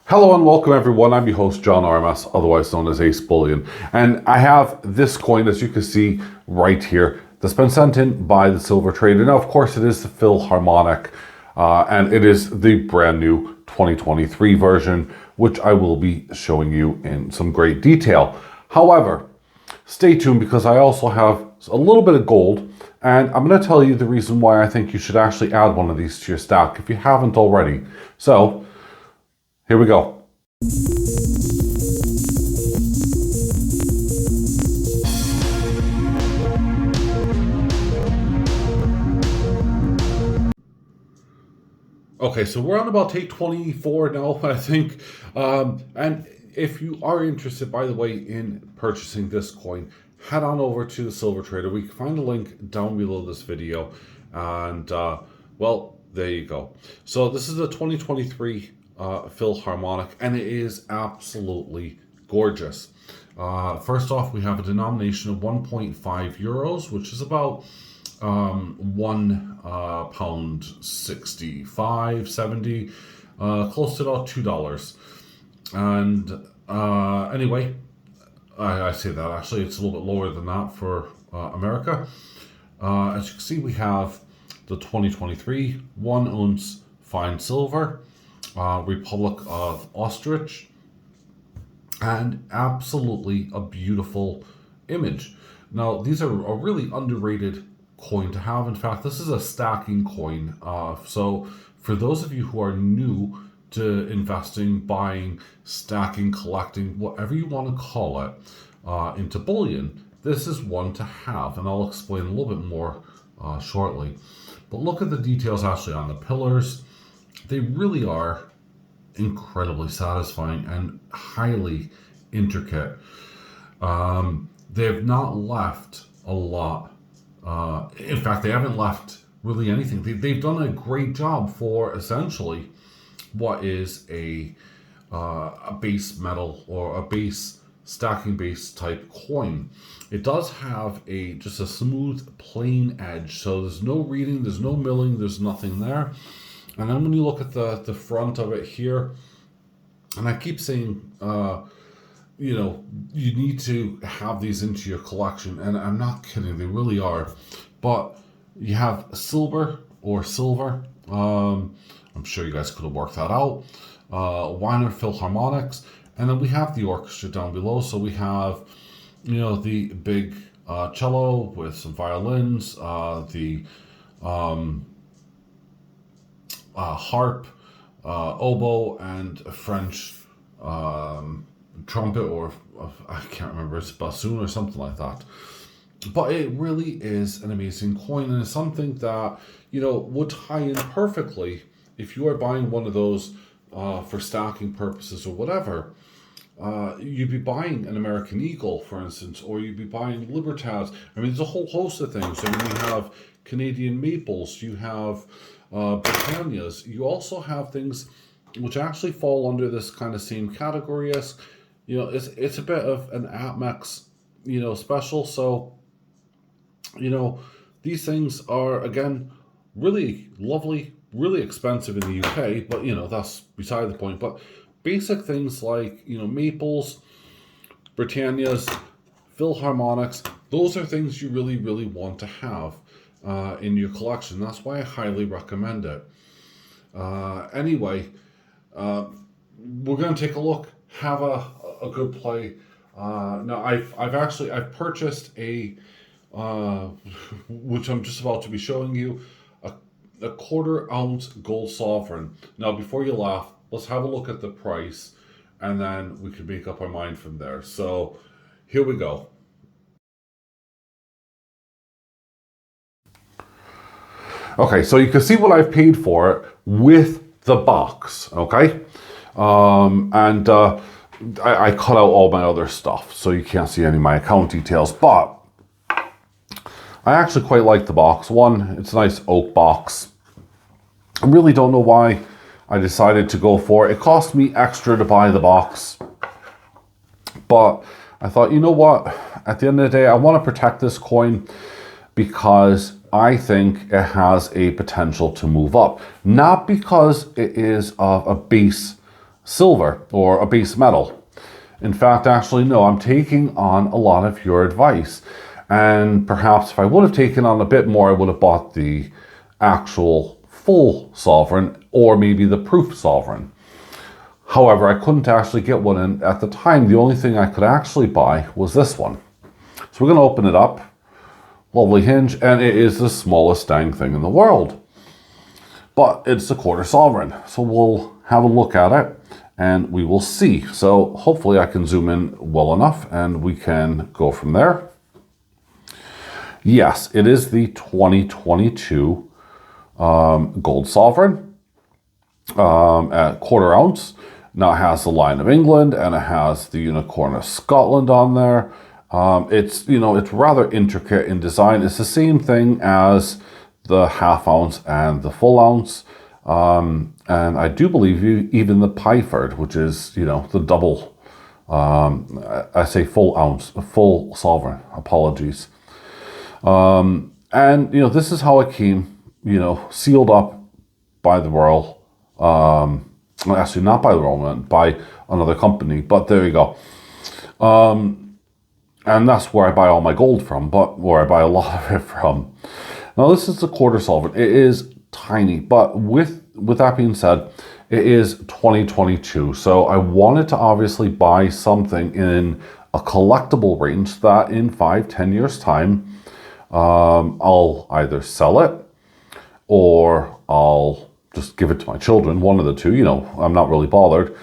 Hello and welcome everyone, I'm your host John Armas, otherwise known as AceBullion, and I have this coin, as you can see right here, that's been sent in by the silver trader. Now of course it is the Philharmonic, and it is the brand new 2023 version, which I will be showing you in some great detail. However, stay tuned because I also have a little bit of gold, and I'm going to tell you the reason why I think you should actually add one of these to your stack if you haven't already. So here we go. Okay, so we're on about take 24 now, I think. And if you are interested, by the way, in purchasing this coin, head on over to the Silver Trader. We can find a link down below this video. And, well, there you go. So this is a 2023 Philharmonic, and it is absolutely gorgeous. First off, we have a denomination of 1.5 euros, which is about £1 65, 70, close to about $2. And anyway, I say that actually it's a little bit lower than that for America. As you can see, we have the 2023 1 ounce fine silver, Republic of Ostrich, and absolutely a beautiful image. Now, these are a really underrated coin to have. In fact, this is a stacking coin. So for those of you who are new to investing, buying, stacking, collecting, whatever you want to call it, into bullion, this is one to have, and I'll explain a little bit more shortly. But look at the details actually on the pillars. They really are incredibly satisfying and highly intricate. They've not left a lot. In fact, they haven't left really anything. They've done a great job for essentially what is a base metal or a base stacking base type coin. It does have just a smooth plain edge, so there's no reading, there's no milling, there's nothing there. And then when you look at the front of it here, and I keep saying, you know, you need to have these into your collection, and I'm not kidding, they really are. But you have silver or silver. I'm sure you guys could have worked that out. Weiner Philharmonics, and then we have the orchestra down below. So we have, you know, the big cello with some violins, the harp, oboe, and a French trumpet, or I can't remember, it's bassoon or something like that. But it really is an amazing coin, and it's something that, you know, would tie in perfectly if you are buying one of those for stacking purposes or whatever. You'd be buying an American Eagle, for instance, or you'd be buying Libertas. I mean, there's a whole host of things. I mean, you have Canadian Maples, you have Britannias. You also have things which actually fall under this kind of same category as, you know, it's a bit of an APMEX, you know, special. So, you know, these things are, again, really lovely, really expensive in the UK, but, you know, that's beside the point. But basic things like, you know, Maples, Britannias, Philharmonics, those are things you really, really want to have in your collection. That's why I highly recommend it. Anyway, we're going to take a look, have a good play. Now I've purchased a which I'm just about to be showing you, a 1/4 ounce gold sovereign. Now before you laugh, let's have a look at the price, and then we can make up our mind from there. So here we go. Okay, so you can see what I've paid for it with the box, okay? I cut out all my other stuff, so you can't see any of my account details, but I actually quite like the box. One, it's a nice oak box. I really don't know why I decided to go for it. It cost me extra to buy the box, but I thought, you know what? At the end of the day, I want to protect this coin because I think it has a potential to move up. Not because it is of a base silver or a base metal. In fact, actually, no, I'm taking on a lot of your advice. And perhaps if I would have taken on a bit more, I would have bought the actual full sovereign or maybe the proof sovereign. However, I couldn't actually get one, and at the time, the only thing I could actually buy was this one. So we're going to open it up. Lovely hinge, and it is the smallest dang thing in the world. But it's a quarter sovereign. So we'll have a look at it, and we will see. So hopefully I can zoom in well enough, and we can go from there. Yes, it is the 2022 gold sovereign at quarter ounce. Now it has the Lion of England and it has the Unicorn of Scotland on there. It's, you know, it's rather intricate in design. It's the same thing as the half ounce and the full ounce. And I do believe even the Pyford, which is, you know, the double, I say full ounce, full sovereign, apologies. And, you know, this is how it came, you know, sealed up by the Royal, actually not by the Royal, by another company, but there you go. And that's where I buy all my gold from, but where I buy a lot of it from. Now, this is the quarter sovereign. It is tiny, but with that being said, it is 2022. So I wanted to obviously buy something in a collectible range that in 5-10 years time, I'll either sell it or I'll just give it to my children, one of the two, you know, I'm not really bothered.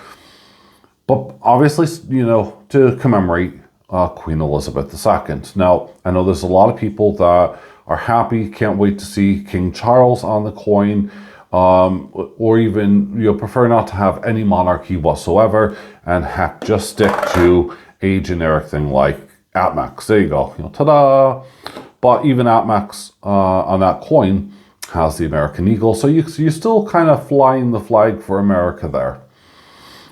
But obviously, you know, to commemorate Queen Elizabeth II. Now, I know there's a lot of people that are happy, can't wait to see King Charles on the coin, or even, you know, prefer not to have any monarchy whatsoever, and heck, just stick to a generic thing like APMEX. There you go, you know, ta-da! But even APMEX on that coin has the American Eagle, so you're still kind of flying the flag for America there.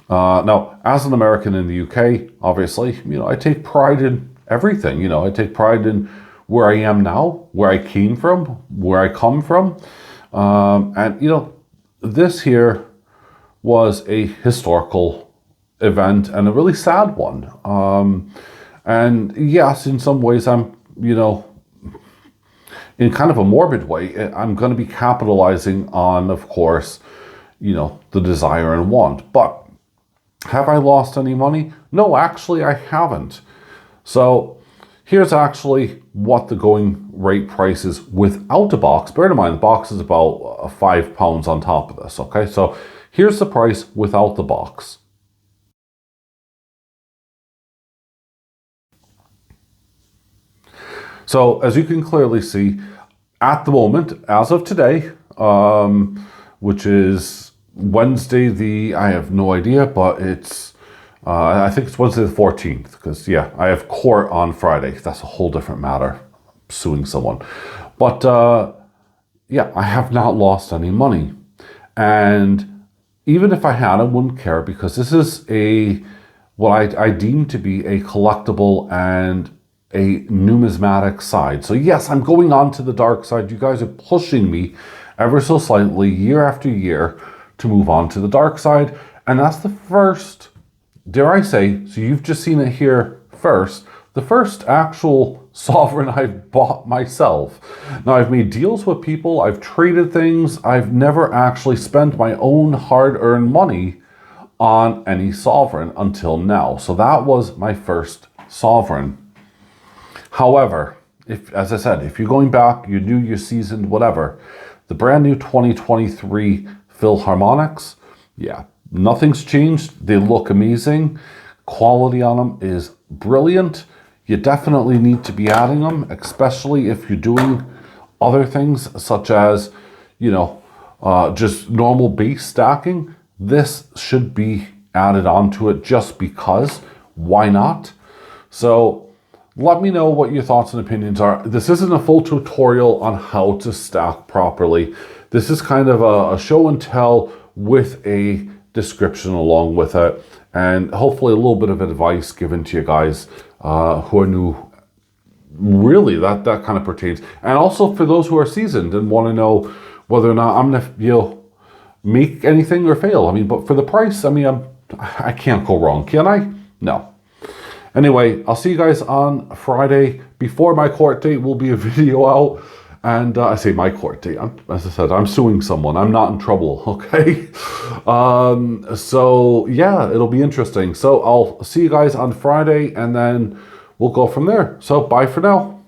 Now, as an American in the UK, obviously, you know, I take pride in everything. You know, I take pride in where I am now, where I came from, where I come from. And, you know, this here was a historical event and a really sad one. And yes, in some ways, I'm, you know, in kind of a morbid way, I'm going to be capitalizing on, of course, you know, the desire and want. But have I lost any money? No, actually, I haven't. So here's actually what the going rate price is without the box. Bear in mind, the box is about £5 on top of this, okay? So here's the price without the box. So as you can clearly see, at the moment, as of today, which is Wednesday I have no idea, but it's, I think it's Wednesday the 14th, because yeah, I have court on Friday. That's a whole different matter, suing someone. But yeah, I have not lost any money. And even if I had, I wouldn't care, because this is what I deem to be a collectible and a numismatic side. So yes, I'm going on to the dark side. You guys are pushing me ever so slightly year after year to move on to the dark side. And that's the first, dare I say, so you've just seen it here first, the first actual sovereign I've bought myself. Now, I've made deals with people, I've traded things, I've never actually spent my own hard-earned money on any sovereign until now. So that was my first sovereign. However, as I said, if you're going back, you're new, you're seasoned, whatever, the brand new 2023 Philharmonics, yeah, nothing's changed. They look amazing. Quality on them is brilliant. You definitely need to be adding them, especially if you're doing other things such as, you know, just normal base stacking. This should be added onto it just because. Why not? So let me know what your thoughts and opinions are. This isn't a full tutorial on how to stack properly. This is kind of a show and tell with a description along with it, and hopefully a little bit of advice given to you guys who are new. Really, that kind of pertains. And also for those who are seasoned and want to know whether or not I'm going to, you know, make anything or fail. I mean, but for the price, I mean, I'm I can't go wrong, can I? No. Anyway, I'll see you guys on Friday. Before my court date will be a video out. And I say my court date. As I said, I'm suing someone. I'm not in trouble, okay? So, yeah, it'll be interesting. So, I'll see you guys on Friday, and then we'll go from there. So, bye for now.